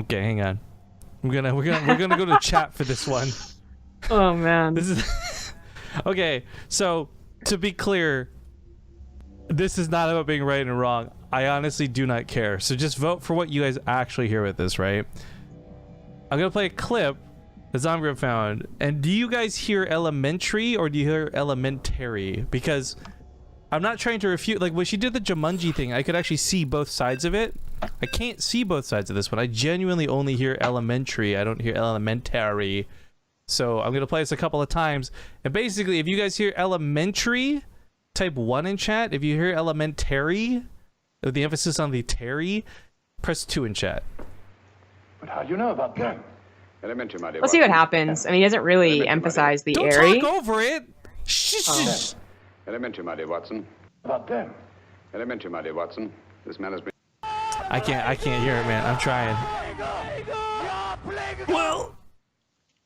Okay, hang on. We're gonna go to chat for this one. Oh man. This is okay. So to be clear, this is not about being right and wrong. I honestly do not care. So just vote for what you guys actually hear with this, right? I'm gonna play a clip that Zombie found. And do you guys hear elementary or do you hear elementary? Because I'm not trying to refute. Like when she did the Jumanji thing, I could actually see both sides of it. I can't see both sides of this one. I genuinely only hear elementary. I don't hear elementary. So I'm gonna play this a couple of times. And basically, if you guys hear elementary, type 1 in chat. If you hear elementary, with the emphasis on the Terry, press 2 in chat. But how do you know about them? Elementary, my dear. Let's see what happens. I mean, he doesn't really emphasize the airy. Don't talk over it. Shh. Elementary, my dear Watson. About them. Elementary, my dear Watson. This man has been. I can't hear it, man. I'm trying. Well,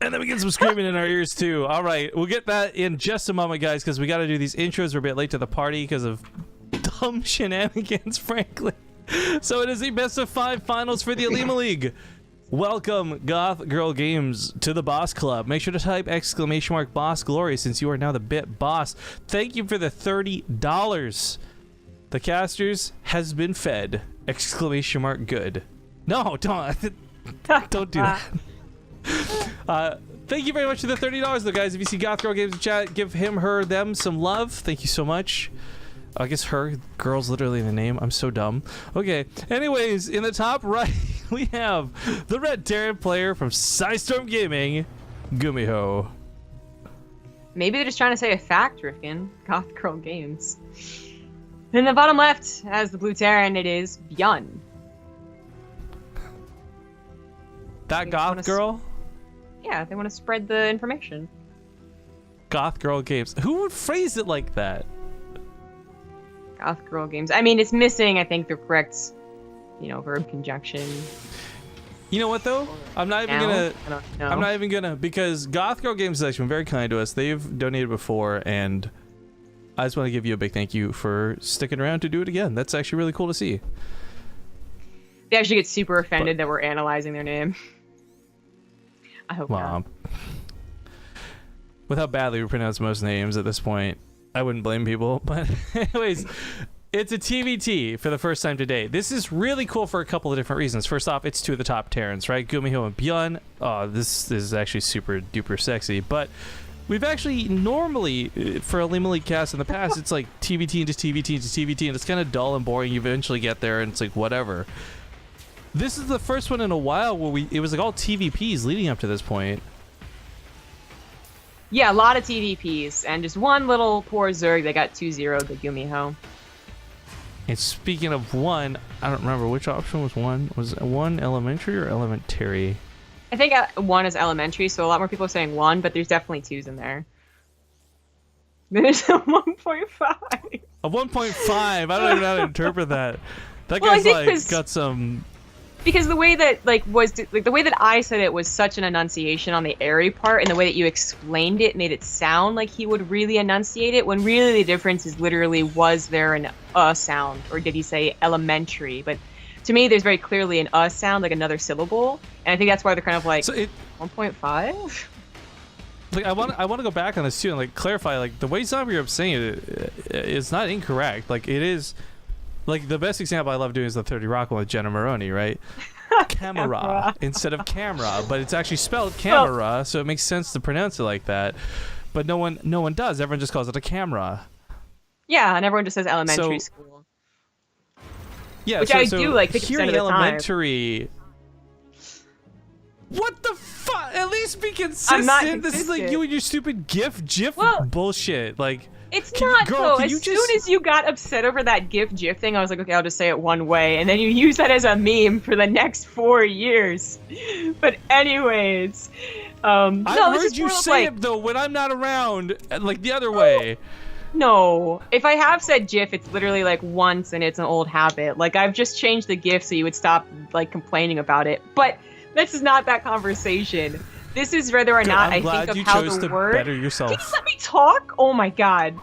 and then we get some screaming in our ears too. All right, we'll get that in just a moment, guys, because we got to do these intros. We're a bit late to the party because of dumb shenanigans, frankly. So it is the best of 5 finals for the Olimoleague. Welcome, Goth Girl Games, to the Boss Club. Make sure to type !! Boss Glory since you are now the bit boss. Thank you for the $30. The casters has been fed! ! Good. No, don't don't do that. Thank you very much for the $30 though, guys. If you see Goth Girl Games in chat, give him, her, them some love. Thank you so much. I guess her, girl's literally the name. I'm so dumb. Okay, anyways, in the top right, we have the Red Terran player from Psystorm Gaming, GuMiho. Maybe they're just trying to say a fact, Rifkin. Goth Girl Games. In the bottom left, as the Blue Terran, it is ByuN. That Goth Girl? Yeah, they want to spread the information. Goth Girl Games. Who would phrase it like that? Goth Girl Games. I mean, it's missing, I think, the correct, verb conjunction. You know what though? I'm not even gonna. I don't know. I'm not even gonna, because Goth Girl Games has actually been very kind to us. They've donated before, and I just want to give you a big thank you for sticking around to do it again. That's actually really cool to see. They actually get super offended that we're analyzing their name. I hope not. With how badly we pronounce most names at this point, I wouldn't blame people. But anyways, it's a TvT for the first time today. This is really cool for a couple of different reasons. First off, it's 2 of the top Terrans, right? GuMiho and ByuN. Oh, this is actually super duper sexy. But we've actually normally, for a Olimoleague cast in the past, it's like TvT into TvT into TvT, and it's kind of dull and boring. You eventually get there, and it's like whatever. This is the first one in a while where it was like all TVPs leading up to this point. Yeah, a lot of TVPs, and just one little poor Zerg that got 2-0 the GuMiho. And speaking of 1, I don't remember which option was 1. Was it 1 elementary or elementary? I think 1 is elementary, so a lot more people are saying 1, but there's definitely 2s in there. There's a 1.5. A 1.5? I don't even know how to interpret that. That Well, guy's got some... Because the way that the way that I said it was such an enunciation on the airy part, and the way that you explained it made it sound like he would really enunciate it, when really the difference is literally, was there an sound, or did he say elementary? But to me, there's very clearly an sound, like another syllable, and I think that's why they're kind of like 1.5. Like I want to go back on this too and like clarify, like the way Zombie Europe's saying it is not incorrect. Like it is. Like, the best example I love doing is the 30 Rock one with Jenna Maroney, right? Camera instead of camera, but it's actually spelled camera, so it makes sense to pronounce it like that. But no one does. Everyone just calls it a camera. Yeah, and everyone just says elementary school. Yeah, which I do like 50% hearing of the elementary. What the fuck? At least be consistent. I'm not consistent. This is like you and your stupid GIF bullshit. Like. It's not, though. As soon as you got upset over that GIF thing, I was like, okay, I'll just say it one way. And then you use that as a meme for the next 4 years. But anyways. I heard you say it, though, when I'm not around, like the other way. No. If I have said GIF, it's literally like once, and it's an old habit. Like, I've just changed the GIF so you would stop, like, complaining about it. But this is not that conversation. This is whether or not I think of how the word... Better yourself. Can you let me talk? Oh my god.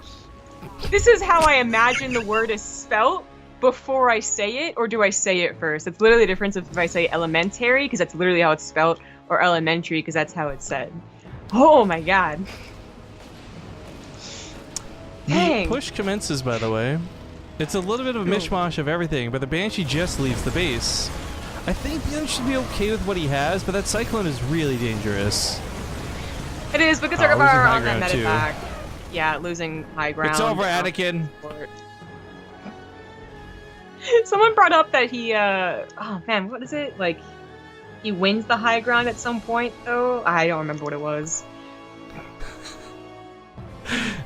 This is how I imagine the word is spelt, before I say it, or do I say it first? It's literally the difference if I say elementary, because that's literally how it's spelled, or elementary, because that's how it's said. Oh my god. Dang. The push commences, by the way. It's a little bit of a mishmash of everything, but the Banshee just leaves the base. I think ByuN should be okay with what he has, but that Cyclone is really dangerous. It is, because they're on that too. medevac. Yeah, losing high ground. It's over, Anakin. Someone brought up that he, oh man, what is it? Like, he wins the high ground at some point, though? I don't remember what it was.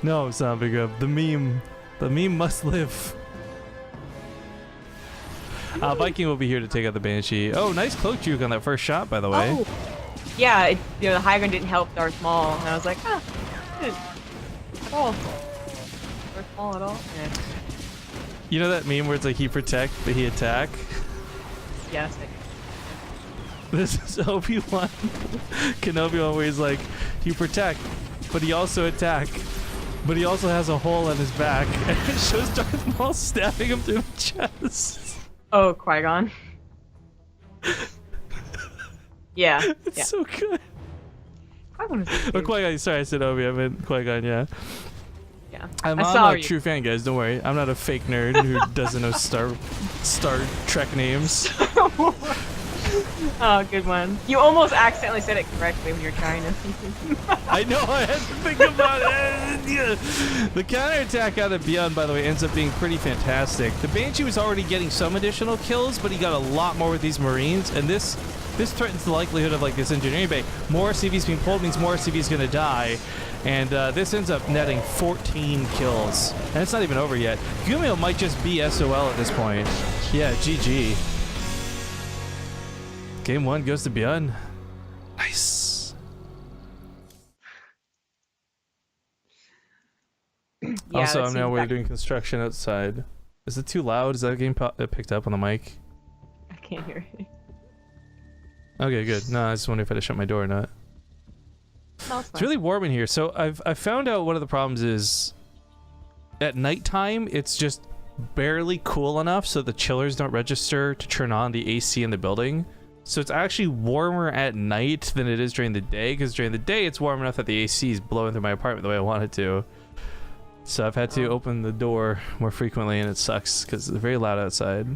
No, it's not big up. The meme must live. Viking will be here to take out the Banshee. Oh, nice cloak juke on that first shot, by the way. Oh. Yeah, the high ground didn't help Darth Maul, and I was like, good. At all. Darth Maul at all? Yeah. You know that meme where it's like he protect, but he attack? Yes. This is Obi-Wan Kenobi one where he's like, he protect, but he also attack. But he also has a hole in his back, and it shows Darth Maul stabbing him through the chest. Oh, Qui-Gon. Yeah. It's so good. Qui-Gon is Oh, Qui-Gon, sorry, I said Obi, I meant Qui-Gon, yeah. Yeah. I'm not a true fan, guys, don't worry. I'm not a fake nerd who doesn't know Star Trek names. Oh, good one. You almost accidentally said it correctly when you're trying to. I know, I had to think about it. Yeah. The counterattack out of ByuN, by the way, ends up being pretty fantastic. The Banshee was already getting some additional kills, but he got a lot more with these Marines, and this threatens the likelihood of like this engineering bay. More CVs being pulled means more CVs gonna die, and this ends up netting 14 kills. And it's not even over yet. GuMiho might just be SOL at this point. Yeah, GG. Game 1 goes to ByuN. Nice. Yeah, Also, I'm now doing construction outside. Is it too loud? Is that getting picked up on the mic? I can't hear it. Okay, good. No, I just wonder if I had to shut my door or not. No, it's really warm in here. So I've found out one of the problems is at nighttime, it's just barely cool enough so the chillers don't register to turn on the AC in the building. So it's actually warmer at night than it is during the day, because during the day it's warm enough that the AC is blowing through my apartment the way I want it to. So I've had to open the door more frequently, and it sucks because it's very loud outside.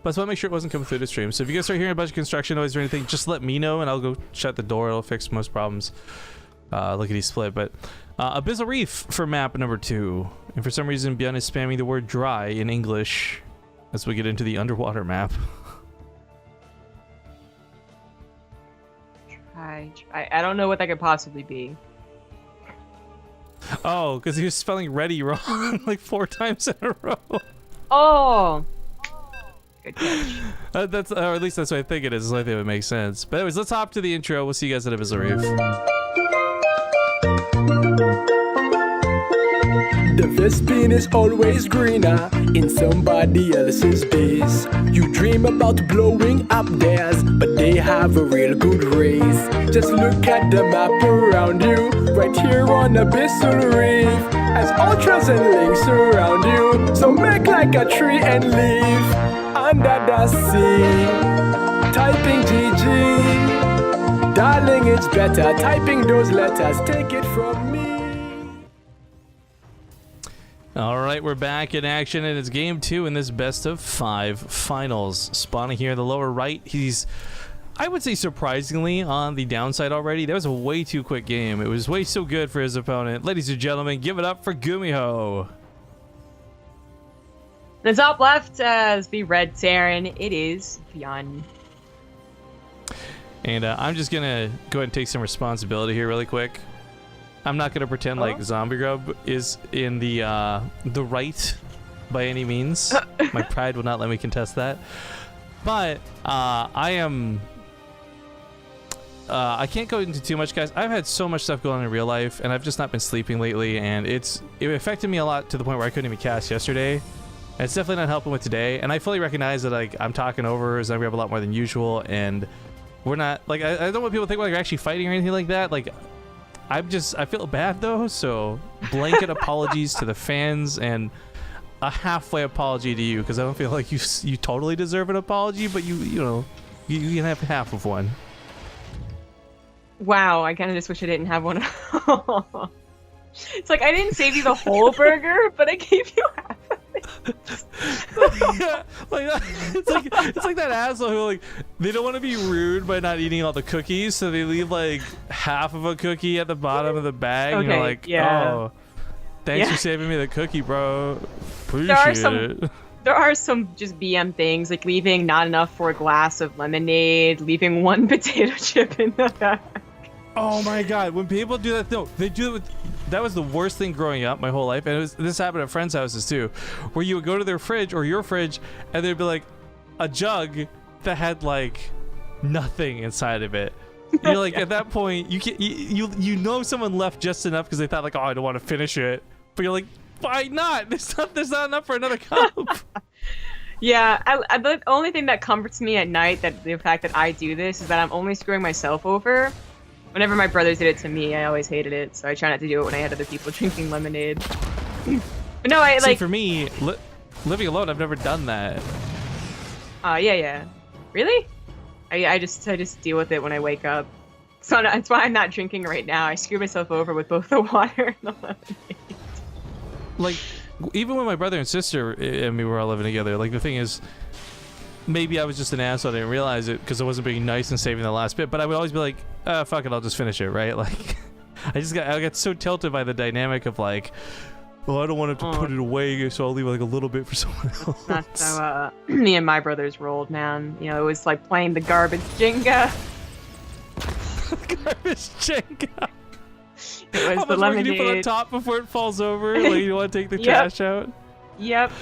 But I just want to make sure it wasn't coming through the stream. So if you guys start hearing a bunch of construction noise or anything, just let me know and I'll go shut the door. It'll fix most problems. Lickety split. But Abyssal Reef for map number 2. And for some reason, ByuN is spamming the word dry in English as we get into the underwater map. I don't know what that could possibly be. Oh, because he was spelling ready wrong like 4 times in a row. Oh. Good catch. That's, or at least that's what I think it is. So I think it would make sense. But anyways, let's hop to the intro. We'll see you guys at Abyssal Reef. The Vespine is always greener in somebody else's base. You dream about blowing up theirs, but they have a real good race. Just look at the map around you, right here on Abyssal Reef. As ultras and links surround you, so make like a tree and leave. Under the sea, typing GG. Darling, it's better typing those letters, take it from me. All right, we're back in action, and it's game 2 in this best of 5 finals. Spawning here in the lower right, he's, I would say, surprisingly on the downside already. That was a way too quick game. It was way so good for his opponent. Ladies and gentlemen, give it up for GuMiho. The top left as the red Terran, it is ByuN. And I'm just gonna go ahead and take some responsibility here really quick. I'm not gonna pretend like Zombie Grub is in the right by any means. My pride will not let me contest that. But I am. I can't go into too much, guys. I've had so much stuff going on in real life, and I've just not been sleeping lately, and it affected me a lot to the point where I couldn't even cast yesterday. And it's definitely not helping with today. And I fully recognize that like I'm talking over Zombie Grub a lot more than usual, and we're not like I don't want people to think like we're actually fighting or anything like that. Like I feel bad though, so blanket apologies to the fans and a halfway apology to you, because I don't feel like you totally deserve an apology, but you can have half of one. Wow, I kind of just wish I didn't have one. It's like I didn't save you the whole burger, but I gave you half of it. Yeah, like it's like that asshole who like they don't want to be rude by not eating all the cookies, so they leave like half of a cookie at the bottom of the bag. And you're like, oh, thanks for saving me the cookie, bro. Appreciate it. There are some just BM things, like leaving not enough for a glass of lemonade, leaving one potato chip in the bag. Oh my god, when people do that, no, they do it with, that was the worst thing growing up my whole life, and this happened at friends' houses too, where you would go to their fridge or your fridge, and there'd be like a jug that had like nothing inside of it. You're like, at that point, you know someone left just enough because they thought like, oh, I don't want to finish it, but you're like, why not? There's not enough for another cup. Yeah, the only thing that comforts me at night, that the fact that I do this, is that I'm only screwing myself over. Whenever my brothers did it to me, I always hated it, so I try not to do it when I had other people drinking lemonade. But no, See, for me, living alone, I've never done that. Yeah. Really? I just deal with it when I wake up. So that's why I'm not drinking right now. I screw myself over with both the water and the lemonade. Like, even when my brother and sister and me were all living together, like, the thing is, maybe I was just an asshole, I didn't realize it because I wasn't being nice and saving the last bit, but I would always be like, fuck it, I'll just finish it, right? Like, I got so tilted by the dynamic of like, well, I don't want him to put it away, so I'll leave like a little bit for someone else. That's how me and my brothers rolled, man. You know, it was like playing the garbage Jenga. Garbage Jenga. It was How the much lemonade. more can you put on top before it falls over? Like, you want to take the trash out? Yep.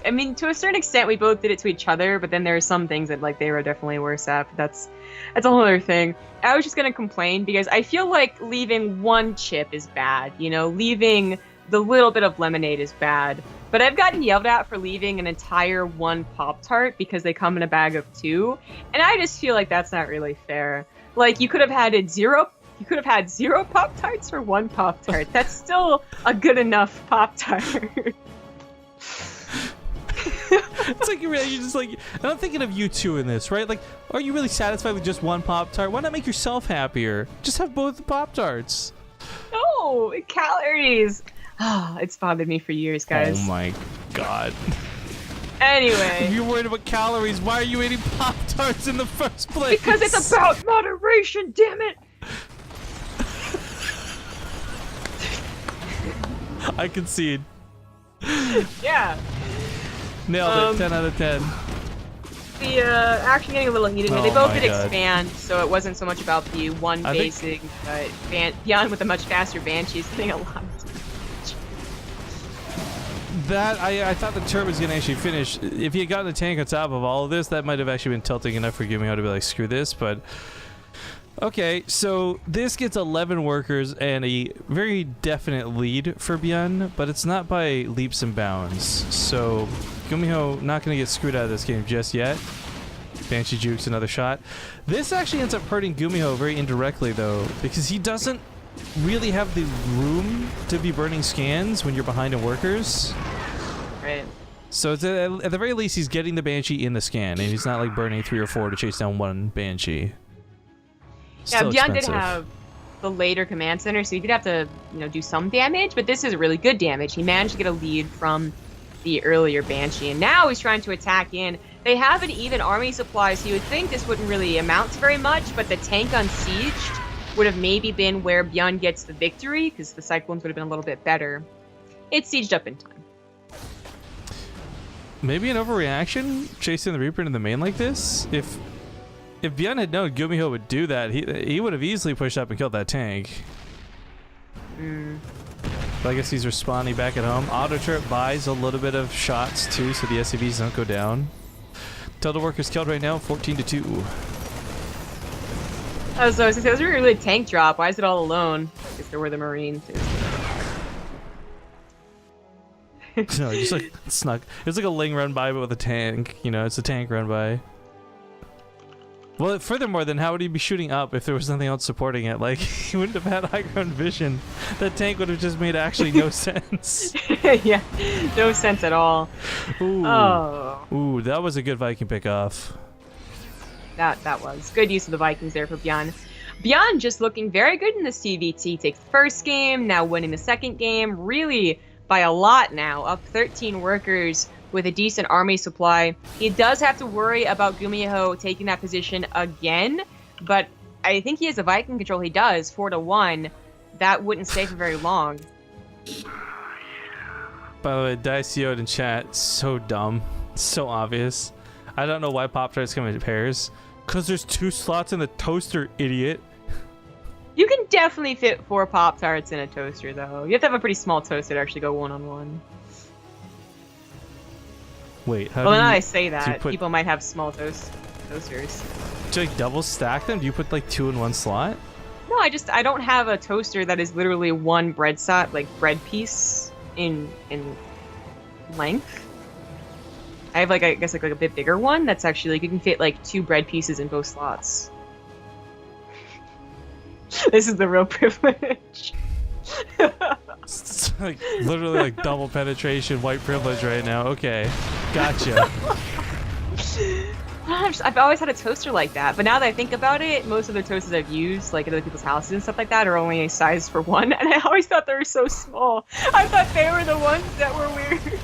I mean, to a certain extent, we both did it to each other, but then there are some things that like they were definitely worse at. But that's a whole other thing. I was just gonna complain because I feel like leaving one chip is bad. You know, leaving the little bit of lemonade is bad. But I've gotten yelled at for leaving an entire one Pop-Tart because they come in a bag of 2, and I just feel like that's not really fair. Like, you could have had zero Pop-Tarts for one Pop-Tart. That's still a good enough Pop-Tart. It's like you're just like, and I'm thinking of you two in this, right? Like, are you really satisfied with just one Pop-Tart? Why not make yourself happier? Just have both the Pop-Tarts. No, calories. It's bothered me for years, guys. Oh my god. Anyway. If you're worried about calories, why are you eating Pop-Tarts in the first place? Because it's about moderation, damn it! I concede. Yeah. Nailed it. 10 out of 10. The actually getting a little heated. Oh They both my did God. expand, so it wasn't so much about the one I think- basic, but ByuN with a much faster Banshee is getting a lot. That, I thought the turret was going to actually finish. If he had gotten the tank on top of all of this, that might have actually been tilting enough for GuMiho to be like, screw this, but... Okay, so this gets 11 workers and a very definite lead for ByuN, but it's not by leaps and bounds. So GuMiho not going to get screwed out of this game just yet. Banshee jukes another shot. This actually ends up hurting GuMiho very indirectly though, because he doesn't really have the room to be burning scans when you're behind in workers. Right. So it's at the very least he's getting the Banshee in the scan, and he's not like burning 3 or 4 to chase down one Banshee. Yeah, Still ByuN did expensive. have the later command center, so he did have to, do some damage, but this is really good damage. He managed to get a lead from the earlier Banshee, and now he's trying to attack in. They have an even army supply, so you would think this wouldn't really amount to very much, but the tank unsieged would have maybe been where ByuN gets the victory, because the Cyclones would have been a little bit better. It's sieged up in time. Maybe an overreaction chasing the Reaper into the main like this? If ByuN had known GuMiho would do that, he would have easily pushed up and killed that tank. But I guess he's responding back at home. Auto turret buys a little bit of shots too, so the SCVs don't go down. Total workers killed right now, 14-2. Oh, so it was a really tank drop. Why is it all alone? Because there were the Marines. No, just like snuck. It's like a Ling run by, but with a tank. You know, it's a tank run by. Well, furthermore, then how would he be shooting up if there was nothing else supporting it? Like, he wouldn't have had high ground vision. That tank would have just made actually no sense. Yeah, no sense at all. Ooh. Oh. Ooh, that was a good Viking pickoff. That was good use of the Vikings there for ByuN. ByuN just looking very good in this TvT. Takes the first game, now winning the second game, really by a lot now, up 13 workers with a decent army supply. He does have to worry about GuMiho taking that position again, but I think he has a Viking control. He does, 4-1. That wouldn't stay for very long. By the way, Dicioed in chat, so dumb, so obvious. I don't know why Pop-Tarts come in pairs. Cause there's 2 slots in the toaster, idiot. You can definitely fit 4 Pop-Tarts in a toaster, though. You have to have a pretty small toaster to actually go one-on-one. Wait, how Well, do now you, I say that, put, people might have small toasters. do you like double stack them? Do you put like 2 in one slot? No, I don't have a toaster that is literally one bread bread piece in length. I have I guess a bit bigger one that's actually you can fit 2 bread pieces in both slots. This is the real privilege. It's literally double penetration, white privilege right now. Okay, gotcha. I've always had a toaster like that, but now that I think about it, most of the toasters I've used, at other people's houses and stuff like that, are only a size for 1, and I always thought they were so small. I thought they were the ones that were weird.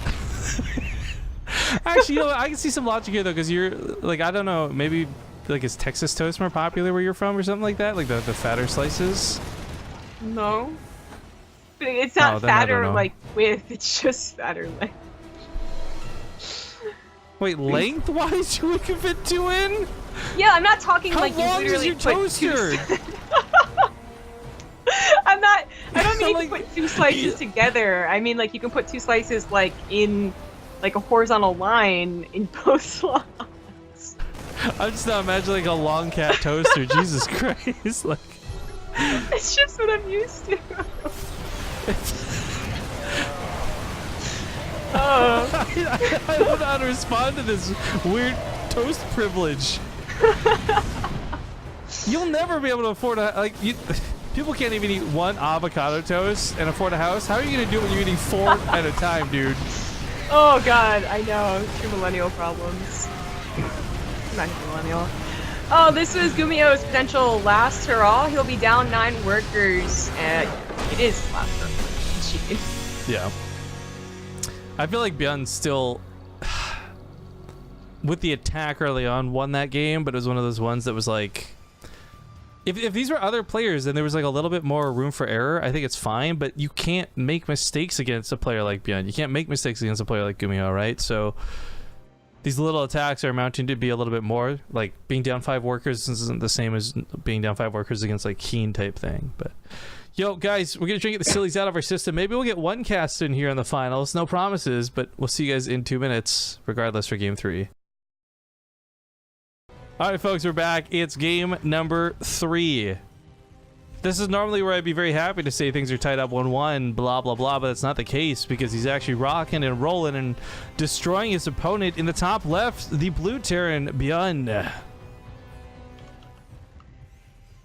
Actually, I can see some logic here though, because you're I don't know, maybe is Texas toast more popular where you're from or something like that, like the fatter slices? No, but it's not fatter width; it's just fatter length. Wait, lengthwise you can fit 2 in? Yeah, I'm not talking How you long literally is your toaster? I don't mean to put 2 slices together. I mean you can put 2 slices in a horizontal line in both slots. I'm just not imagining a long cat toaster. Jesus Christ! It's just what I'm used to. I don't know how to respond to this weird toast privilege. You'll never be able to afford people can't even eat 1 avocado toast and afford a house. How are you gonna do it when you're eating 4 at a time, dude? Oh god, I know. True millennial problems. I'm not a millennial. Oh, this was GuMiho's potential last hurrah. He'll be down 9 workers. It is last hurrah. Cheating. Yeah. I feel like ByuN still, with the attack early on, won that game, but it was one of those ones that was if these were other players and there was a little bit more room for error, I think it's fine, but you can't make mistakes against a player like ByuN. You can't make mistakes against a player like GuMiho, right? So these little attacks are amounting to be a little bit more, being down 5 workers isn't the same as being down 5 workers against Keen type thing, but... Yo, guys, we're going to try to get the sillies out of our system. Maybe we'll get 1 cast in here in the finals. No promises, but we'll see you guys in 2 minutes, regardless, for game 3. All right, folks, we're back. It's game number 3. This is normally where I'd be very happy to say things are tied up 1-1, blah, blah, blah, but that's not the case because he's actually rocking and rolling and destroying his opponent. In the top left, the blue Terran, ByuN.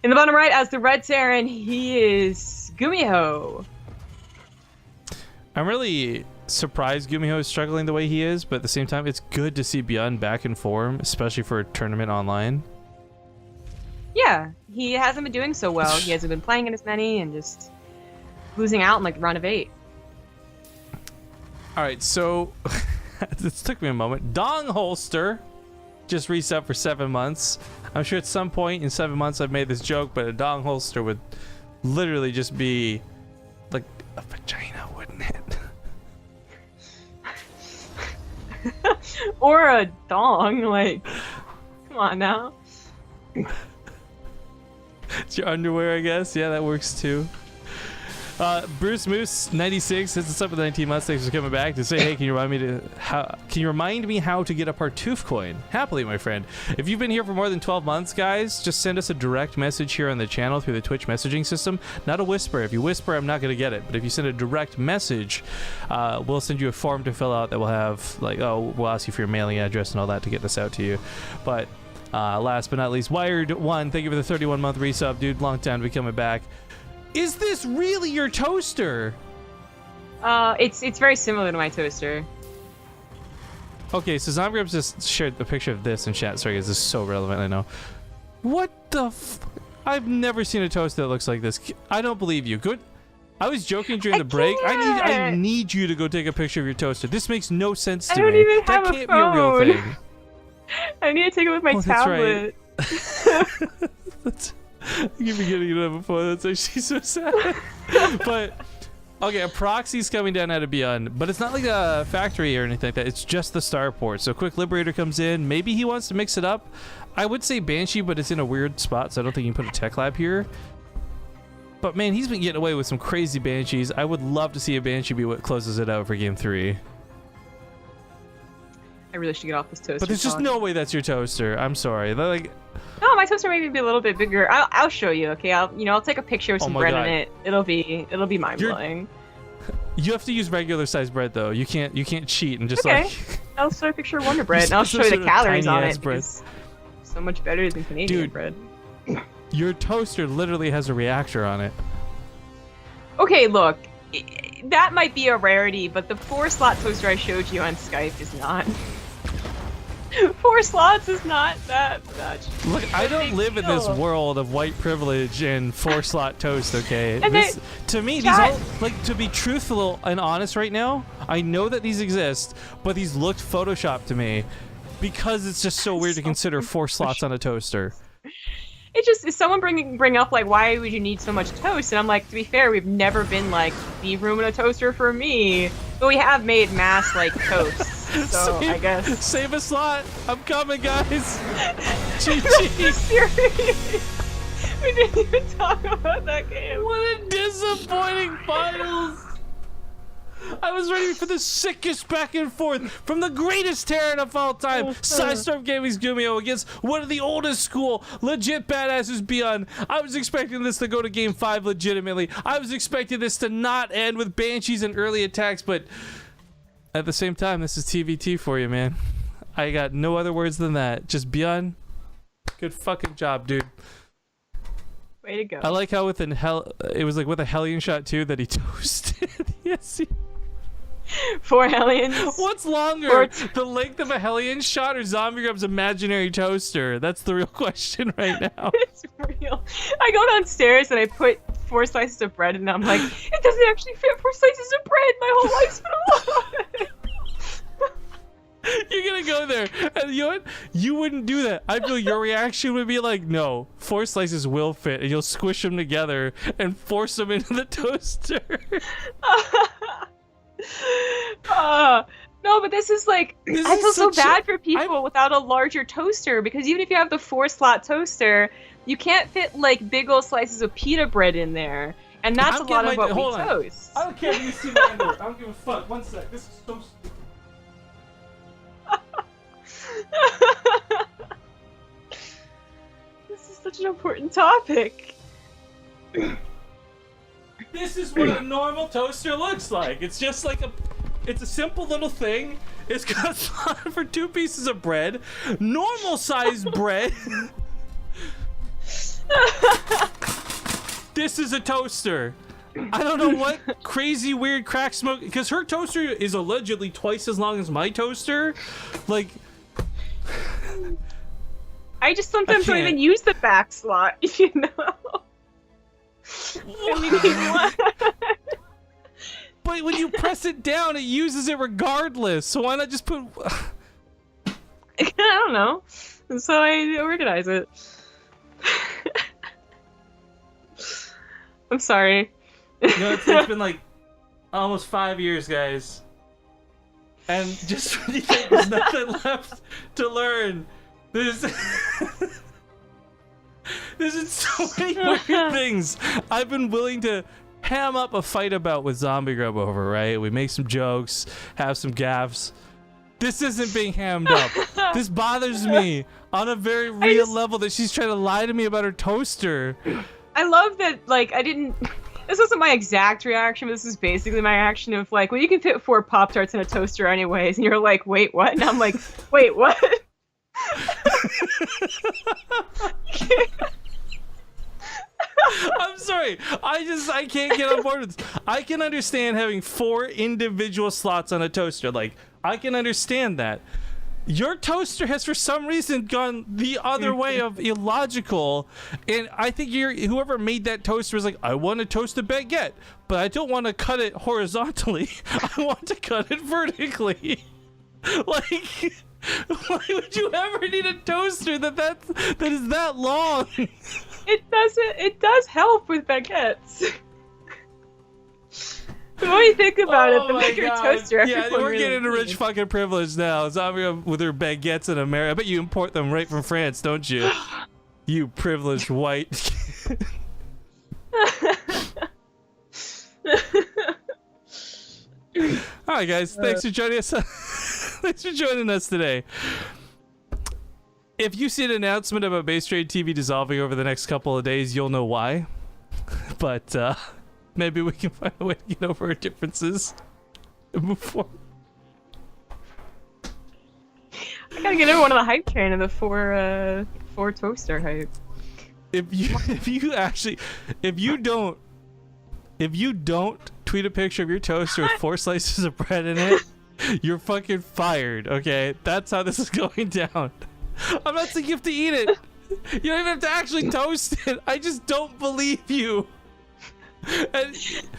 In the bottom right, as the red Terran, he is GuMiho. I'm really surprised GuMiho is struggling the way he is, but at the same time, it's good to see ByuN back in form, especially for a tournament online. Yeah, he hasn't been doing so well. He hasn't been playing in as many and just losing out in the round of 8. All right, so this took me a moment. Dong Holster just reset for 7 months. I'm sure at some point in 7 months I've made this joke, but a dong holster would literally just be like a vagina, wouldn't it? Or a dong, come on now. It's your underwear, I guess. Yeah, that works too. Bruce Moose 96 hits us up with 19 months. Thanks for coming back to say, hey, can you remind me how to get a Partouf coin? Happily, my friend. If you've been here for more than 12 months, guys, just send us a direct message here on the channel through the Twitch messaging system. Not a whisper. If you whisper, I'm not going to get it. But if you send a direct message, we'll send you a form to fill out that will have we'll ask you for your mailing address and all that to get this out to you. But Last but not least, Wired1, thank you for the 31-month resub, dude. Long time to be coming back. Is this really your toaster? It's very similar to my toaster. Okay, so ZombieGrubs just shared the picture of this in chat. Sorry, guys, this is so relevant, I know. What the I've never seen a toaster that looks like this. I don't believe you. Good. I was joking during the break. I need you to go take a picture of your toaster. This makes no sense to me. I don't even have that a can't phone. be a real thing. I need to take it with my tablet. That's right. You keep forgetting you don't have a phone. That's actually so sad. But okay, a proxy's coming down out of ByuN, but it's not like a factory or anything like that. It's just the starport. So Quick Liberator comes in. Maybe he wants to mix it up. I would say Banshee, but it's in a weird spot, so I don't think you can put a tech lab here. But man, he's been getting away with some crazy Banshees. I would love to see a Banshee be what closes it out for game 3. I really should get off this toaster. But there's just no way that's your toaster. I'm sorry. They're like, no, my toaster may be a little bit bigger. I'll show you. Okay, I'll take a picture with some bread in it. It'll be mind blowing. You have to use regular size bread though. You can't cheat and just like. I'll show a picture of Wonder Bread and I'll show you the calories on it. It's so much better than Canadian bread. Your toaster literally has a reactor on it. Okay, look, that might be a rarity, but the 4-slot toaster I showed you on Skype is not. 4 slots is not that much. Look, I don't live in this world of white privilege and 4-slot toast, okay? And to me, these all, like, to be truthful and honest right now, I know that these exist, but these looked photoshopped to me because it's just so weird to consider 4 slots on a toaster. It just is someone bring up like, why would you need so much toast? And I'm like, to be fair, we've never been like, leave room in a toaster for me, but we have made mass like toasts. So I guess save a slot. I'm coming, guys. GG. Serious. We didn't even talk about that game. What a disappointing finals. I was ready for the sickest back and forth from the greatest Terran of all time, Sidestorm Gaming's GuMiho against one of the oldest school, legit badasses ByuN. I was expecting this to go to game 5 legitimately. I was expecting this to not end with Banshees and early attacks, but at the same time, this is TvT for you, man. I got no other words than that. Just ByuN, good fucking job, dude. Way to go. I like how it was like with a Hellion shot too that he toasted. Yes. 4 Hellions. What's longer, the length of a Hellion shot or ZombieGrub's imaginary toaster? That's the real question right now. It's real. I go downstairs and I put 4 slices of bread and I'm like, it doesn't actually fit 4 slices of bread. My whole life's been a lie. You're gonna go there, and you know what? You wouldn't do that. I feel your reaction would be like, no, 4 slices will fit, and you'll squish them together and force them into the toaster. No, but this is like, I feel so bad for people without a larger toaster, because even if you have the 4-slot toaster, you can't fit like big old slices of pita bread in there, and that's a lot of what we toast. I don't care if you see my under. I don't give a fuck. One sec. This is so stupid. This is such an important topic. This is what a normal toaster looks like. It's just like it's a simple little thing. It's got a slot for 2 pieces of bread, normal sized bread. This is a toaster. I don't know what crazy weird crack smoke, because her toaster is allegedly twice as long as my toaster. Like, I just sometimes don't even use the back slot, you know. But when you press it down, it uses it regardless. So why not just put? I don't know. And so I organize it. I'm sorry. You know, it's been like almost 5 years, guys. And just when you think there's nothing left to learn, there's so many weird things I've been willing to ham up a fight about with ZombieGrub over, right? We make some jokes, have some gaffes. This isn't being hammed up. This bothers me on a very real level that she's trying to lie to me about her toaster. I love that, like, this wasn't my exact reaction, but this is basically my reaction of like, well, you can fit 4 Pop-Tarts in a toaster anyways, and you're like, wait, what? And I'm like, wait, what? I'm sorry. I can't get on board with this. I can understand having 4 individual slots on a toaster. Like, I can understand that. Your toaster has for some reason gone the other way of illogical, and I think whoever made that toaster was like, I want to toast a baguette, but I don't want to cut it horizontally. I want to cut it vertically. Like, why would you ever need a toaster that is that long? It does help with baguettes. The more you think about it, the bigger toaster. Yeah, we're really getting a rich needs. fucking privilege now. Zombie with her baguettes in America. I bet you import them right from France, don't you? You privileged white. All right, guys. Thanks for joining us. Thanks for joining us today. If you see an announcement about BaseTradeTV dissolving over the next couple of days, you'll know why. But maybe we can find a way to get over our differences and move forward. I gotta get everyone on the hype train of the four toaster hype. If you don't tweet a picture of your toaster with 4 slices of bread in it, you're fucking fired. Okay, that's how this is going down. I'm not saying you have to eat it. You don't even have to actually toast it. I just don't believe you. And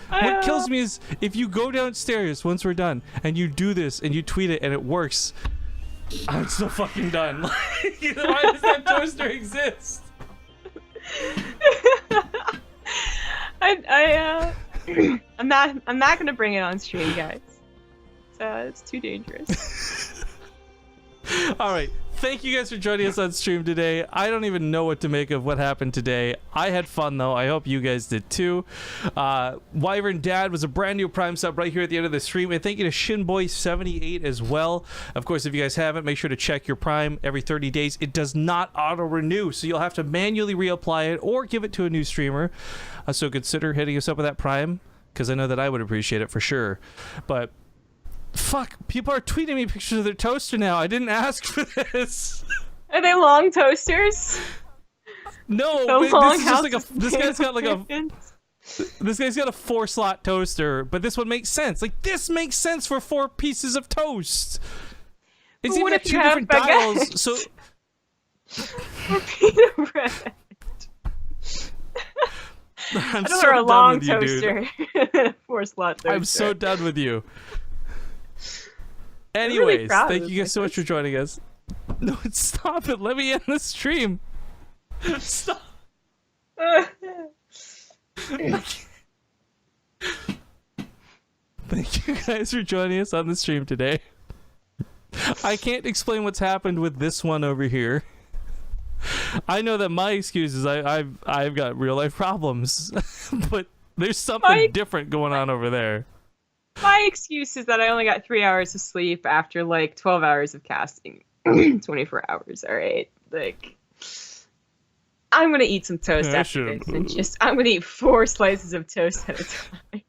what kills me is if you go downstairs once we're done and you do this and you tweet it and it works, I'm so fucking done. Like, why does that toaster exist? I'm not gonna bring it on stream, guys. It's too dangerous. All right. Thank you guys for joining us on stream today. I don't even know what to make of what happened today. I had fun, though. I hope you guys did, too. Wyvern Dad was a brand new Prime sub right here at the end of the stream. And thank you to Shinboy78 as well. Of course, if you guys haven't, make sure to check your Prime every 30 days. It does not auto-renew, so you'll have to manually reapply it or give it to a new streamer. So consider hitting us up with that Prime, because I know that I would appreciate it for sure. But fuck, people are tweeting me pictures of their toaster now. I didn't ask for this. Are they long toasters? No, So but long, this is just like this guy's got like this guy's got a 4-slot toaster, but this one makes sense. Like, this makes sense for 4 pieces of toast. It's But even what got if 2 you have different dials, so Pita bread. I'm I don't so want a done long with you, dude. toaster. 4-slot toaster. I'm so done with you. really Anyways, proud thank of you guys so much for joining us. No, stop it. Let me end the stream. Stop. Thank you guys for joining us on the stream today. I can't explain what's happened with this one over here. I know that my excuse is I've got real life problems, but there's something different going on over there. My excuse is that I only got 3 hours of sleep after like 12 hours of casting. 24 hours, alright? Like, I'm gonna eat some toast after this, and I'm gonna eat 4 slices of toast at a time.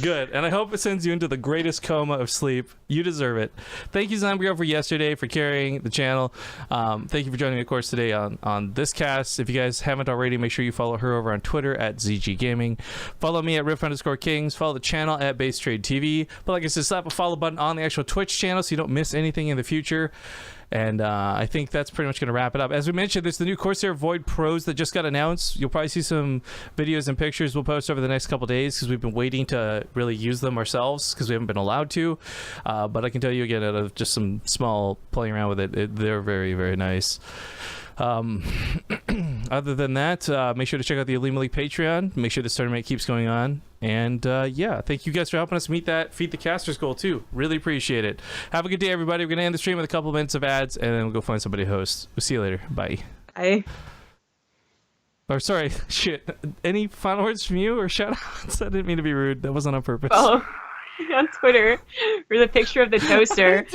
Good, and I hope it sends you into the greatest coma of sleep. You deserve it. Thank you, Zombie Girl, for yesterday, for carrying the channel. Thank you for joining me, of course, today on this cast. If you guys haven't already, make sure you follow her over on Twitter at ZG Gaming. Follow me at Rift_Kings. Follow the channel at BaseTradeTV. But like I said, slap a follow button on the actual Twitch channel so you don't miss anything in the future. And I think that's pretty much going to wrap it up. As we mentioned, there's the new Corsair Void Pros that just got announced. You'll probably see some videos and pictures we'll post over the next couple days because we've been waiting to really use them ourselves because we haven't been allowed to. But I can tell you again, out of just some small playing around with it, they're very, very nice. Other than that, make sure to check out the Olimoleague Patreon. Make sure this tournament keeps going on. And yeah, thank you guys for helping us meet that Feed the Casters goal too. Really appreciate it. Have a good day, everybody. We're gonna end the stream with a couple minutes of ads, and then we'll go find somebody to host. We'll see you later. Bye. Bye. Or sorry, shit. Any final words from you or shout outs? I didn't mean to be rude. That wasn't on purpose. Follow on Twitter for the picture of the toaster.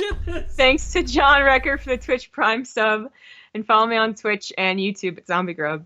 Thanks to John Recker for the Twitch Prime sub. And follow me on Twitch and YouTube at Zombie Grub.